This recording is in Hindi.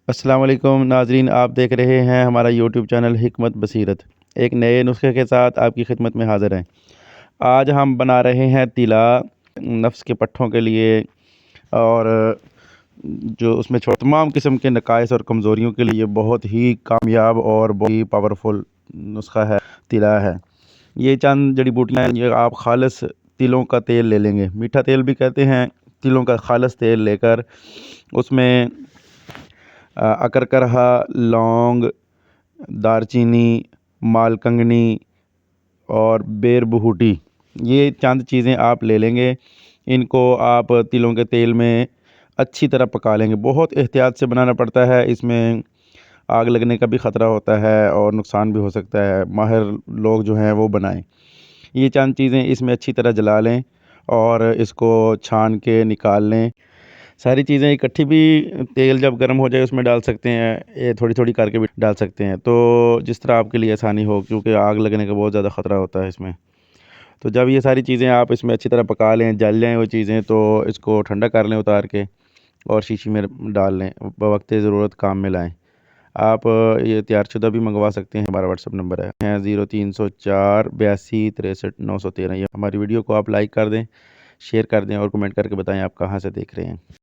अस्सलाम वालेकुम नाजरीन, आप देख रहे हैं हमारा यूट्यूब चैनल हिकमत बसीरत। एक नए नुस्खे के साथ आपकी खिदमत में हाज़िर हैं। आज हम बना रहे हैं तिला नफ्स के पट्ठों के लिए, और जो उसमें तमाम किस्म के नकाइस और कमज़ोरियों के लिए बहुत ही कामयाब और बहुत ही पावरफुल नुस्खा है, तिला है। ये चंद जड़ी बूटियाँ हैं, ये आप खालिस तिलों का तेल ले लेंगे, मीठा तेल भी कहते हैं। तिलों का खालिस तेल लेकर उसमें अकरकरहा, लौंग, दारचीनी, मालकंगनी और बेर बहूटी, ये चंद चीज़ें आप ले लेंगे। इनको आप तिलों के तेल में अच्छी तरह पका लेंगे। बहुत एहतियात से बनाना पड़ता है, इसमें आग लगने का भी ख़तरा होता है और नुकसान भी हो सकता है। माहिर लोग जो हैं वो बनाएं। ये चंद चीज़ें इसमें अच्छी तरह जला लें और इसको छान के निकाल लें। सारी चीज़ें इकट्ठी भी तेल जब गर्म हो जाए उसमें डाल सकते हैं, ये थोड़ी-थोड़ी करके भी डाल सकते हैं, तो जिस तरह आपके लिए आसानी हो, क्योंकि आग लगने का बहुत ज़्यादा ख़तरा होता है इसमें। तो जब ये सारी चीज़ें आप इसमें अच्छी तरह पका लें, जल जाएँ वो चीज़ें, तो इसको ठंडा कर लें उतार के और शीशी में डाल लें, बवक़्ते ज़रूरत काम में लाएँ। आप ये तैयारशुदा भी मंगवा सकते हैं। हमारा व्हाट्सएप नंबर है 0304 82 63 913। ये हमारी वीडियो को आप लाइक कर दें, शेयर कर दें और कमेंट करके बताएँ आप कहाँ से देख रहे हैं।